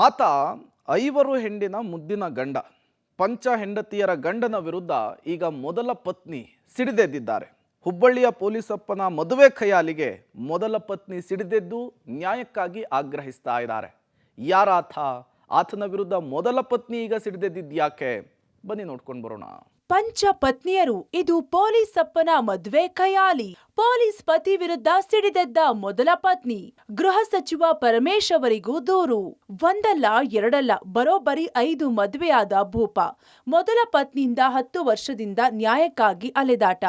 ಆತ ಐವರು ಹೆಂಡಿನ ಮುದ್ದಿನ ಗಂಡ. ಪಂಚ ಹೆಂಡತಿಯರ ಗಂಡನ ವಿರುದ್ಧ ಈಗ ಮೊದಲ ಪತ್ನಿ ಸಿಡಿದೆದ್ದಿದ್ದಾರೆ. ಹುಬ್ಬಳ್ಳಿಯ ಪೊಲೀಸಪ್ಪನ ಮದುವೆ ಖಯಾಲಿಗೆ ಮೊದಲ ಪತ್ನಿ ಸಿಡಿದೆದ್ದು ನ್ಯಾಯಕ್ಕಾಗಿ ಆಗ್ರಹಿಸ್ತಾ ಇದ್ದಾರೆ. ಯಾರಾತ? ಆತನ ವಿರುದ್ಧ ಮೊದಲ ಪತ್ನಿ ಈಗ ಸಿಡಿದೆದ್ದಿದ್ಯಾಕೆ? ಬನ್ನಿ ನೋಡ್ಕೊಂಡು ಬರೋಣ. ಪಂಚ ಪತ್ನಿಯರು, ಇದು ಪೊಲೀಸಪ್ಪನ ಮದುವೆ ಖಯಾಲಿ. ಪೊಲೀಸ್ ಪತಿ ವಿರುದ್ಧ ಸಿಡಿದೆದ್ದ ಮೊದಲ ಪತ್ನಿ. ಗೃಹ ಸಚಿವ ಪರಮೇಶ್ ಅವರಿಗೂ ದೂರು. ಒಂದಲ್ಲ ಎರಡಲ್ಲ, ಬರೋಬ್ಬರಿ 5 ಮದುವೆಯಾದ ಭೂಪ. ಮೊದಲ ಪತ್ನಿಯಿಂದ 10 ವರ್ಷದಿಂದ ನ್ಯಾಯಕ್ಕಾಗಿ ಅಲೆದಾಟ.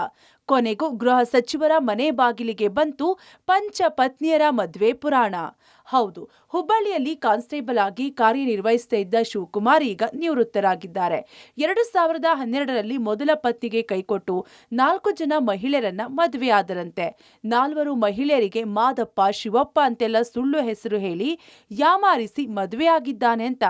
ಕೊನೆಗೂ ಗೃಹ ಸಚಿವರ ಮನೆ ಬಾಗಿಲಿಗೆ ಬಂತು ಪಂಚ ಪತ್ನಿಯರ ಮದುವೆ ಪುರಾಣ. ಹೌದು, ಹುಬ್ಬಳ್ಳಿಯಲ್ಲಿ ಕಾನ್ಸ್ಟೇಬಲ್ ಆಗಿ ಕಾರ್ಯನಿರ್ವಹಿಸ್ತಾ ಇದ್ದ ಶಿವಕುಮಾರ್ ಈಗ ನಿವೃತ್ತರಾಗಿದ್ದಾರೆ. 2012ರಲ್ಲಿ ಮೊದಲ ಪತ್ನಿಗೆ ಕೈಕೊಟ್ಟು 4 ಜನ ಮಹಿಳೆಯರನ್ನ ಮದುವೆಯಾದರಂತೆ. 4 ಮಹಿಳೆಯರಿಗೆ ಮಾದಪ್ಪ, ಶಿವಪ್ಪ ಅಂತೆಲ್ಲ ಸುಳ್ಳು ಹೆಸರು ಹೇಳಿ ಯಾಮಾರಿಸಿ ಮದುವೆಯಾಗಿದ್ದಾನೆ ಅಂತ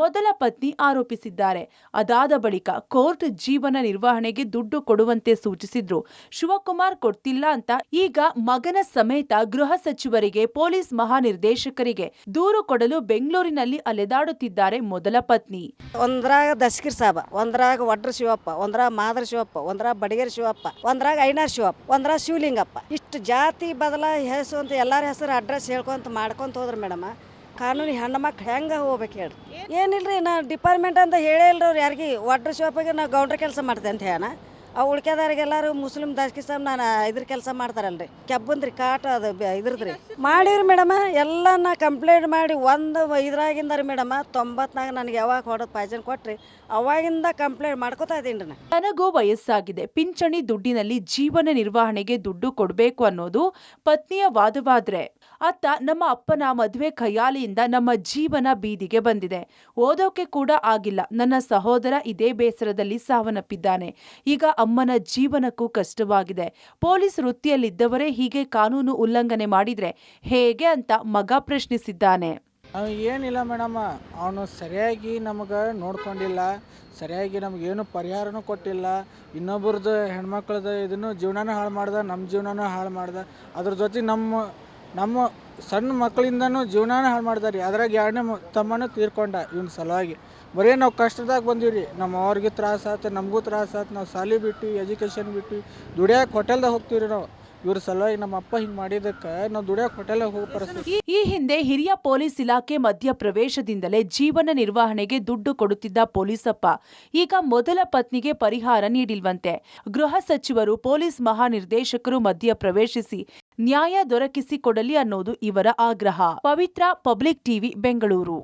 ಮೊದಲ ಪತ್ನಿ ಆರೋಪಿಸಿದ್ದಾರೆ. ಅದಾದ ಬಳಿಕ ಕೋರ್ಟ್ ಜೀವನ ನಿರ್ವಹಣೆಗೆ ದುಡ್ಡು ಕೊಡುವಂತೆ ಸೂಚಿಸಿದ್ರು. ಶಿವಕುಮಾರ್ ಕೊಡ್ತಿಲ್ಲ ಅಂತ ಈಗ ಮಗನ ಸಮೇತ ಗೃಹ ಸಚಿವರಿಗೆ, ಪೊಲೀಸ್ ಮಹಾನಿರ್ದೇಶಕರಿಗೆ ದೂರು ಕೊಡಲು ಬೆಂಗಳೂರಿನಲ್ಲಿ ಅಲೆದಾಡುತ್ತಿದ್ದಾರೆ ಮೊದಲ ಪತ್ನಿ. ಒಂದ್ರಾಗ ದಸ್ಕಿರ್ ಸಾಬ, ಒಂದ್ರಾಗ ಒಡ್ರ ಶಿವಪ್ಪ, ಒಂದ್ರಾಗ ಮಾದ್ರ ಶಿವಪ್ಪ, ಒಂದ್ರಾಗ ಬಡಿಗೇರ್ ಶಿವಪ್ಪ, ಒಂದ್ರಾಗ ಐನಾರ್ ಶಿವಪ್ಪ, ಒಂದ್ರಾಗ ಶಿವಲಿಂಗಪ್ಪ. ಇಷ್ಟು ಜಾತಿ ಬದಲ ಹೆಸರು ಅಂತ ಎಲ್ಲಾರ ಹೆಸರು ಅಡ್ರೆಸ್ ಹೇಳ್ಕೊಂತ ಮಾಡ್ಕೊಂತ ಹೋದ್ರ ಮೇಡಮ್, ಕಾನೂನು ಹೆಣ್ಣು ಮಕ್ಳು ಹೆಂಗೆ ಹೋಗ್ಬೇಕು ಹೇಳ್ರಿ? ಏನಿಲ್ರಿ, ನಾ ಡಿಪಾರ್ಟ್ಮೆಂಟ್ ಅಂತ ಹೇಳೇ ಇಲ್ರಿ ಅವ್ರು ಯಾರಿಗೆ. ಒಡ್ರ ಶಿವಪ್ಪಗೆ ನಾವು ಗೌಂಡ್ರ ಕೆಲಸ ಮಾಡ್ತೇವೆ ಅಂತ ಹೇಳ, ಆ ಉಳ್ಕೆದಾರಿಗೆಲ್ಲರೂ ಮುಸ್ಲಿಂ ದಸ್ಕಿಸಾಮ್ ನಾನು ಇದ್ರ ಕೆಲಸ ಮಾಡ್ತಾರಲ್ರಿ, ಕೆಬ್ಬಂದ್ರಿ ಕಾಟ ಅದು ಇದ್ರದ್ರಿ ಮಾಡಿವ್ರಿ ಮೇಡಮ್. ಎಲ್ಲ ನಾ ಕಂಪ್ಲೇಂಟ್ ಮಾಡಿ ಒಂದು ಇದ್ರಾಗಿಂದ ರೀ ಮೇಡಮ್ 90ನಾಗ ನನಗೆ ಯಾವಾಗ ಹೊಡೆದು ಪಾಯ್ಸನ್ ಕೊಟ್ರಿ, ಅವಾಗಿಂದ ಕಂಪ್ಲೇಂಟ್ ಮಾಡ್ಕೋತಾ ಇದ್ದೀನಿ ನಾ. ನನಗೂ ವಯಸ್ಸಾಗಿದೆ, ಪಿಂಚಣಿ ದುಡ್ಡಿನಲ್ಲಿ ಜೀವನ ನಿರ್ವಹಣೆಗೆ ದುಡ್ಡು ಕೊಡಬೇಕು ಅನ್ನೋದು ಪತ್ನಿಯ ವಾದವಾದ್ರೆ, ಅತ್ತ ನಮ್ಮ ಅಪ್ಪನ ಮದುವೆ ಖಯಾಲಿಯಿಂದ ನಮ್ಮ ಜೀವನ ಬೀದಿಗೆ ಬಂದಿದೆ. ಓದೋಕೆ ಕೂಡ ಆಗಿಲ್ಲ. ನನ್ನ ಸಹೋದರ ಇದೇ ಬೇಸರದಲ್ಲಿ ಸಾವನ್ನಪ್ಪಿದ್ದಾನೆ. ಈಗ ಅಮ್ಮನ ಜೀವನಕ್ಕೂ ಕಷ್ಟವಾಗಿದೆ. ಪೊಲೀಸ್ ವೃತ್ತಿಯಲ್ಲಿದ್ದವರೇ ಹೀಗೆ ಕಾನೂನು ಉಲ್ಲಂಘನೆ ಮಾಡಿದ್ರೆ ಹೇಗೆ ಅಂತ ಮಗ ಪ್ರಶ್ನಿಸಿದ್ದಾನೆ. ಏನಿಲ್ಲ ಮೇಡಮ್, ಅವನು ಸರಿಯಾಗಿ ನಮಗೆ ನೋಡ್ಕೊಂಡಿಲ್ಲ, ಸರಿಯಾಗಿ ನಮಗೇನು ಪರಿಹಾರನೂ ಕೊಟ್ಟಿಲ್ಲ. ಇನ್ನೊಬ್ರದ್ದು ಹೆಣ್ಮಕ್ಳದ್ದು ಇದನ್ನು ಜೀವನನೂ ಹಾಳು ಮಾಡ್ದೆ, ನಮ್ಮ ಜೀವನನೂ ಹಾಳು ಮಾಡ್ದೆ. ಅದ್ರ ಜೊತೆ ನಮ್ಮ ಸಣ್ಣ ಮಕ್ಕಳಿಂದನೂ ಜೀವನನೂ ಹಾಳು ಮಾಡ್ದಾರೆ. ಅದ್ರಾಗ 2ನೇ ತಮ್ಮನೂ ತೀರ್ಕೊಂಡ ಇವನ ಸಲುವಾಗಿ. ಬರೀ ನಾವು ಕಷ್ಟದಾಗ ಬಂದೀವಿ ರೀ. ನಮ್ಮ ಅವ್ರಿಗೆ ತ್ರಾಸ ಆಯ್ತು, ನಮಗೂ ತ್ರಾಸ ಆಯ್ತು. ನಾವು ಶಾಲೆ ಬಿಟ್ಟು, ಎಜುಕೇಷನ್ ಬಿಟ್ಟು ದುಡಿಯೋಕೆ ಹೋಟೆಲ್ದಾಗ ಹೋಗ್ತೀವಿ ರೀ ನಾವು. ಇವ್ರ ಸಲುವಾಗಿ ನಮ್ಮ ಅಪ್ಪ ಹಿಂಗೆ ಮಾಡಿದ್ದಕ್ಕೆ ನಾವು ದುಡಿಯೋಕೆ ಹೋಟೆಲ್ಗೆ ಹೋಗೋ ಪರಿಸ್ಥಿತಿ. ಈ ಹಿಂದೆ ಹಿರಿಯ ಪೊಲೀಸ್ ಇಲಾಖೆ ಮಧ್ಯ ಪ್ರವೇಶದಿಂದಲೇ ಜೀವನ ನಿರ್ವಹಣೆಗೆ ದುಡ್ಡು ಕೊಡುತ್ತಿದ್ದ ಪೊಲೀಸಪ್ಪ ಈಗ ಮೊದಲ ಪತ್ನಿಗೆ ಪರಿಹಾರ ನೀಡಿಲ್ವಂತೆ. ಗೃಹ ಸಚಿವರು, ಪೊಲೀಸ್ ಮಹಾನಿರ್ದೇಶಕರು ಮಧ್ಯ ಪ್ರವೇಶಿಸಿ ನ್ಯಾಯ ದೊರಕಿಸಿಕೊಡಲಿ ಅನ್ನೋದು ಇವರ ಆಗ್ರಹ. ಪವಿತ್ರ, ಪಬ್ಲಿಕ್ ಟಿವಿ, ಬೆಂಗಳೂರು.